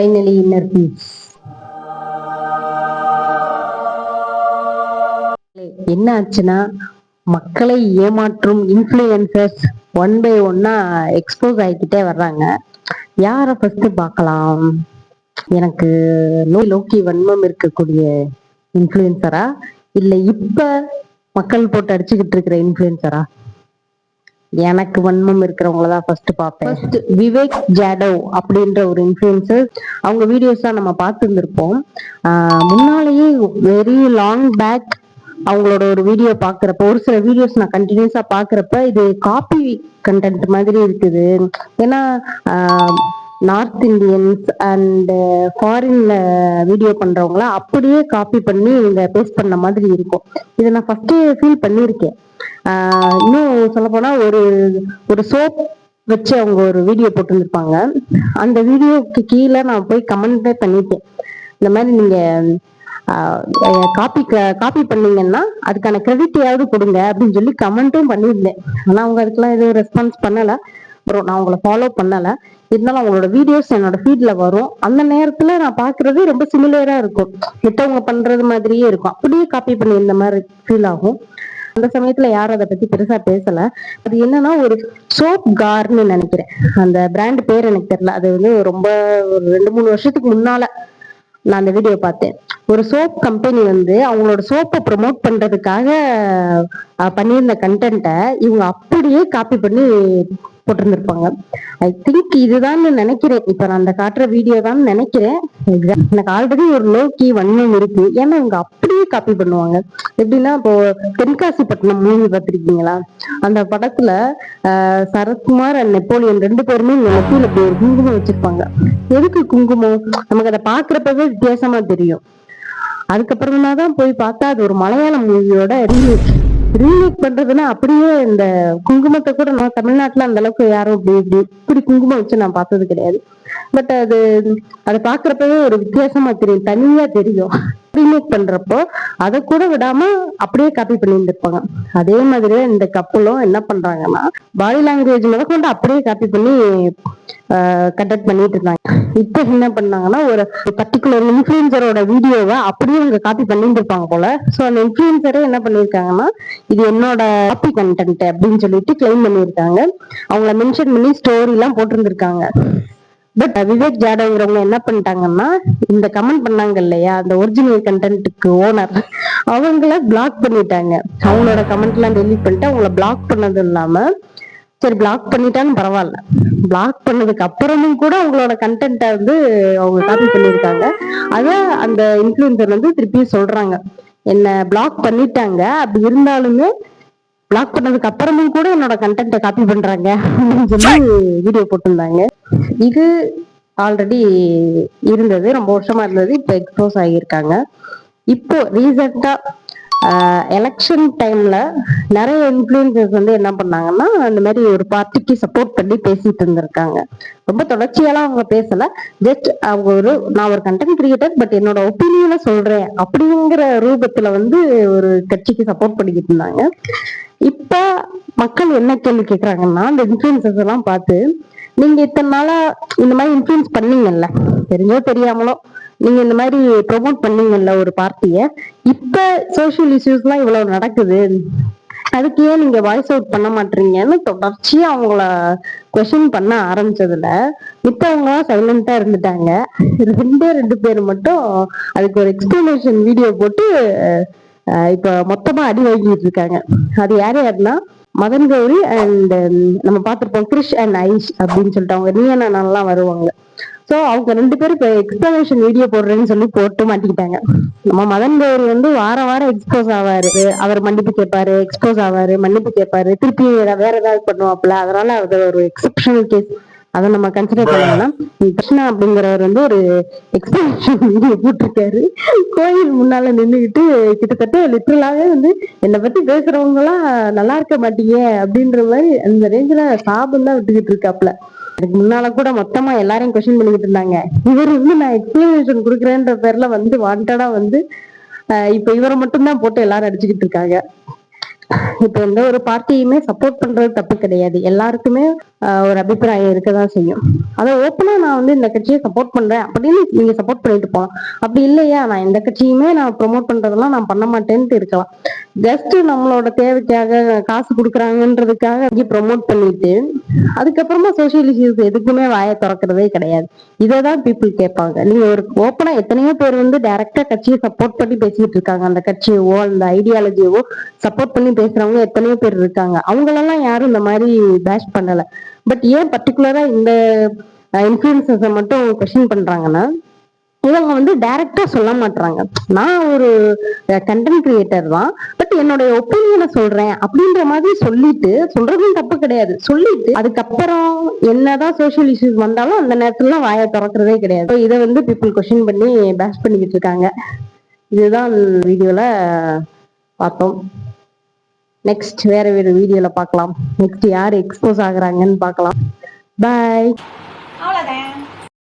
Finally inner piece. என்ன ஆச்சுன்னா, மக்களை ஏமாற்றும் இன்ஃப்ளூயன்சர்ஸ் ஒன் பை ஒன்னா எக்ஸ்போஸ் ஆகிக்கிட்டே வர்றாங்க. யார ஃபர்ஸ்ட் பார்க்கலாம்? எனக்கு லோக்கி வன்மம் இருக்கக்கூடிய இன்ஃப்ளூயன்சரா, இல்ல இப்ப மக்கள் போட்டு அடிச்சுக்கிட்டு இருக்கிற இன்ஃப்ளூயன்சரா? எனக்கு வன்மம் இருக்கிறவங்களதான் ஃபர்ஸ்ட் பார்ப்பேன். விவேக் ஜாடவ் அப்படின்ற ஒரு இன்ஃப்ளூயன்சர், அவங்க வீடியோஸ் தான் நம்ம பார்த்து இருந்திருப்போம். முன்னாலேயே வெரி லாங் பேக் அவங்களோட ஒரு வீடியோ பாக்குறப்ப, ஒரு சில வீடியோஸ் நான் கண்டினியூஸா பாக்குறப்ப இது காப்பி கண்டென்ட் மாதிரி இருக்குது. ஏன்னா நார்த் இந்தியன்ஸ் அண்ட் ஃபாரின்ல வீடியோ பண்றவங்கள அப்படியே காப்பி பண்ணி இவங்க பேஸ்ட் பண்ண மாதிரி இருக்கும். இதை நான் ஃபர்ஸ்ட் ஃபீல் பண்ணியிருக்கேன். இன்னும் சொல்ல போனா ஒரு சோப் வச்சு அவங்க ஒரு வீடியோ போட்டுருந்துருப்பாங்க. அந்த வீடியோக்கு கீழே நான் போய் கமெண்டே பண்ணிட்டேன், இந்த மாதிரி நீங்க காப்பி பண்ணீங்கன்னா அதுக்கான கிரெடிட்டையாவது கொடுங்க அப்படின்னு சொல்லி கமெண்ட்டும் பண்ணியிருந்தேன். ஆனா அவங்க அதுக்கெல்லாம் எதுவும் ரெஸ்பான்ஸ் பண்ணல. அப்புறம் நான் அவங்கள ஃபாலோ பண்ணல. இருந்தாலும் அவங்களோட வீடியோஸ் என்னோட ஃபீட்ல வரும். அந்த நேரத்துல நான் பாக்குறது ரொம்ப சிமிலரா இருக்கும், மித்தவங்க பண்றது மாதிரியே இருக்கும். அப்படியே காப்பி பண்ணி இந்த மாதிரி ஃபீல் ஆகும். அந்த சமயத்துல யாரும் அதை பத்தி பெருசா பேசல. அது என்னன்னா, ஒரு சோப் கார்னு நினைக்கிறேன், அந்த பிராண்ட் பேர் எனக்கு தெரியல. அது வந்து ரொம்ப ஒரு 2-3 வருஷத்துக்கு முன்னால நான் அந்த வீடியோ பார்த்தேன். ஒரு சோப் கம்பெனி வந்து அவங்களோட சோப்பை ப்ரொமோட் பண்றதுக்காக பண்ணியிருந்த கண்டென்ட்டை இவங்க அப்படியே காப்பி பண்ணி போட்டிருந்திருப்பாங்க. ஐ திங்க் இதுதான் நினைக்கிறேன். இப்ப நான் அந்த காட்டுற வீடியோ தான் நினைக்கிறேன். எனக்கு ஆல்ரெடி ஒரு லோக்கி வன்மம் இருக்கு. ஏன்னா இவங்க அப்படியே காப்பி பண்ணுவாங்க. எப்படின்னா, இப்போ தென்காசிப்பட்டினம் மூவி பார்த்திருக்கீங்களா? அந்த படத்துல சரத்குமார் அண்ட் நெப்போலியன் 2 பேருமே நெத்தியில இப்படி ஒரு குங்குமம் வச்சிருப்பாங்க. எதுக்கு குங்குமம்? நமக்கு அதை பாக்குறப்பவே வித்தியாசமா தெரியும். அதுக்கப்புறமா தான் போய் பார்த்தா அது ஒரு மலையாளம் மூவியோட ரீமேக் பண்றதுன்னா அப்படியே இந்த குங்குமத்தை கூட நான் தமிழ்நாட்டுல அந்த அளவுக்கு யாரும் இப்படி குங்குமம் வச்சு நான் பார்த்தது கிடையாது. பட் அதை பாக்குறப்பவே ஒரு வித்தியாசமா தெரியும், தனியா தெரியும். ரீமேக் பண்றப்போ அதை கூட விடாம அப்படியே காப்பி பண்ணி இருந்திருப்பாங்க. அதே மாதிரியே இந்த கப்பலும் என்ன பண்றாங்கன்னா, பாடி லாங்குவேஜ் முதற்கொண்டு அப்படியே காப்பி பண்ணி கண்டக்ட் பண்ணிட்டு இருந்தாங்க. இப்ப என்ன பண்ணாங்கன்னா, ஒரு பர்டிகுலர் இன்ஃபுளுசரோட வீடியோவை அப்படியே அவங்க காப்பி பண்ணிட்டு இருப்பாங்க போல. சோ அந்த இன்ஃபுளுசரே என்ன பண்ணிருக்காங்கன்னா, இது என்னோட காப்பி கண்டென்ட் அப்படின்னு சொல்லிட்டு கிளைம் பண்ணியிருக்காங்க. அவங்கள மென்ஷன் பண்ணி ஸ்டோரி எல்லாம் போட்டிருந்திருக்காங்க. பட் விவேக் ஜாடவ்ங்கிறவங்க என்ன பண்ணிட்டாங்கன்னா, இந்த கமெண்ட் பண்ணாங்க இல்லையா, அந்த ஒரிஜினல் கண்டென்ட்டுக்கு ஓனர், அவங்கள பிளாக் பண்ணிட்டாங்க. அவங்களோட கமெண்ட் எல்லாம் டெலீட் பண்ணிட்டு அவங்கள பிளாக் பண்ணது இல்லாம, சரி பிளாக் பண்ணிட்டான்னு பரவாயில்ல, பிளாக் பண்ணதுக்கு அப்புறமும் கூட அவங்களோட கண்டென்ட்டை வந்து அவங்க காப்பி பண்ணியிருக்காங்க. அத அந்த இன்ஃப்ளூயன்சர் வந்து திருப்பி சொல்றாங்க, என்ன பிளாக் பண்ணிட்டாங்க, அப்படி இருந்தாலுமே பிளாக் பண்ணதுக்கு அப்புறமும் கூட என்னோட கண்டென்ட்டை காப்பி பண்றாங்க அப்படின்னு சொல்லி வீடியோ போட்டிருந்தாங்க. இது ஆல்ரெடி இருந்தது, ரொம்ப வருஷமா இருந்தது. இப்ப எக்ஸ்போஸ் ஆகியிருக்காங்க. இப்போ ரீசெண்டா எலெக்ஷன் டைம்ல நிறைய இன்ஃப்ளூயன்சர்ஸ் வந்து என்ன பண்ணாங்கன்னா, அந்த மாதிரி ஒரு பார்ட்டிக்கு சப்போர்ட் பண்ணி பேசிட்டு இருந்திருக்காங்க. ரொம்ப தொடர்ச்சியெல்லாம் அவங்க பேசல. ஜஸ்ட் அவங்க நான் ஒரு கண்டென்ட் கிரியேட்டர், பட் என்னோட ஒப்பீனியனை சொல்றேன் அப்படிங்கிற ரூபத்துல வந்து ஒரு கட்சிக்கு சப்போர்ட் பண்ணிக்கிட்டு இருந்தாங்க. இப்ப மக்கள் என்ன கேள்வி கேட்கறாங்கன்னா, அந்த இன்ஃப்ளூயன்சர்ஸ் எல்லாம் பார்த்து, நீங்க இத்தனை நாளா இந்த மாதிரி இன்ஃப்ளூயன்ஸ் பண்ணீங்கல்ல, தெரிஞ்சோ தெரியாமலோ நீங்க இந்த மாதிரி ப்ரொமோட் பண்ணீங்கல்ல ஒரு பார்ட்டிய, இப்ப சோசியல் இஷ்யூஸ் எல்லாம் இவ்வளவு நடக்குது, அதுக்கு ஏன் நீங்க வாய்ஸ் அவுட் பண்ண மாட்டீங்கன்னு தொடர்ச்சியா அவங்கள கொஸ்டின் பண்ண ஆரம்பிச்சதுல மித்தவங்க சைலண்டா இருந்துட்டாங்க. 2 பேர் மட்டும் அதுக்கு ஒரு எக்ஸ்பிளனேஷன் வீடியோ போட்டு இப்ப மொத்தமா அடி வாங்கிட்டு இருக்காங்க. அது யாருன்னா, மதன் கௌரி அண்ட் நம்ம பார்த்திருப்போம் கிரிஷ் அண்ட் ஐஷ் அப்படின்னு சொல்லிட்டு, அவங்க நீயனா வருவாங்க. சோ அவங்க 2 பேரும் இப்ப எக்ஸ்பிளனேஷன் வீடியோ போடுறேன்னு சொல்லி போட்டு மாட்டிக்கிட்டாங்க. நம்ம மதன் கௌரி வந்து வாரம் எக்ஸ்போஸ் ஆவாரு, அவர் மன்னிப்பு கேட்பாரு, எக்ஸ்போஸ் ஆவாரு, மன்னிப்பு கேட்பாரு, திருப்பி வேற ஏதாவது பண்ணுவாப்புல. அதனால அது ஒரு எக்ஸப்ஷனல் கேஸ், அதை நம்ம கன்சிடர் பண்ணோம்னா, கிருஷ்ணா அப்படிங்கிறவர் வந்து ஒரு எக்ஸ்பிளனேஷன் வீடியோ போட்டிருக்காரு. கோயில் முன்னால நின்றுகிட்டு கிட்டத்தட்ட லிட்டரலாவே வந்து என்னை பத்தி பேசுறவங்க எல்லாம் நல்லா இருக்க மாட்டீங்க அப்படின்ற மாதிரி அந்த ரேஞ்சில சாபம் தான் விட்டுக்கிட்டு இருக்காப்ல. அதுக்கு முன்னால கூட மொத்தமா எல்லாரையும் கொஸ்டின் பண்ணிக்கிட்டு இருந்தாங்க. இவர் வந்து நான் எக்ஸ்பிளனேஷன் கொடுக்குறேன்ற பேர்ல வந்து வாண்டடா வந்து இப்ப இவரை மட்டும்தான் போட்டு எல்லாரும் அடிச்சுக்கிட்டு இருக்காங்க. இப்ப எந்த ஒரு பார்ட்டியுமே சப்போர்ட் பண்றது தப்பு கிடையாது. எல்லாருக்குமே ஒரு அபிப்பிராயம் இருக்கதான் செய்யும். அதை ஓப்பனா நான் வந்து இந்த கட்சியை சப்போர்ட் பண்றேன் அப்படின்னு நீங்க சப்போர்ட் பண்ணிட்டு போகலாம். அப்படி இல்லையா நான் எந்த கட்சியுமே நான் ப்ரொமோட் பண்றதெல்லாம் நான் பண்ண மாட்டேன்ட்டு இருக்கலாம். ஜஸ்ட் நம்மளோட தேவைக்காக காசு கொடுக்குறாங்கன்றதுக்காக ப்ரொமோட் பண்ணிட்டு அதுக்கப்புறமா சோசியல் இஷ்யூஸ் எதுக்குமே வாயை திறக்கிறதே கிடையாது. இதைதான் பீப்புள் கேட்பாங்க. நீங்க ஒரு ஓப்பனா எத்தனையோ பேர் வந்து டைரக்டா கட்சியை சப்போர்ட் பண்ணி பேசிட்டு இருக்காங்க. அந்த கட்சியவோ அந்த ஐடியாலஜியவோ சப்போர்ட் பண்ணி பேசுறவங்க எத்தனையோ பேர் இருக்காங்க. அவங்களெல்லாம் யாரும் இந்த மாதிரி பேஷ் பண்ணல. பட் ஏன் பர்டிகுலரா இந்த இன்ஃபுளுசர்ஸை மட்டும் கொஸ்டின் பண்றாங்கன்னா, இவங்க வந்து டைரக்டா சொல்ல மாட்டாங்க. நான் ஒரு கண்டென்ட் கிரியேட்டர் தான், பட் என்னுடைய ஒப்பீனியனை சொல்றேன் அப்படின்ற மாதிரி சொல்லிட்டு, சொல்றதும் தப்பு கிடையாது, சொல்லிட்டு அதுக்கப்புறம் என்னதான் சோசியல் இஷ்யூஸ் வந்தாலும் அந்த நேரத்துல வாயை திறக்கிறதே கிடையாது. இதை வந்து பீப்புள் கொஸ்டின் பண்ணி பேஷ் பண்ணிக்கிட்டு இருக்காங்க. இதுதான் வீடியோல பார்த்தோம். நெக்ஸ்ட் வேற வேற வீடியோல பார்க்கலாம். நெக்ஸ்ட் யார் எக்ஸ்போஸ் ஆகுறாங்கன்னு பார்க்கலாம். பாய்.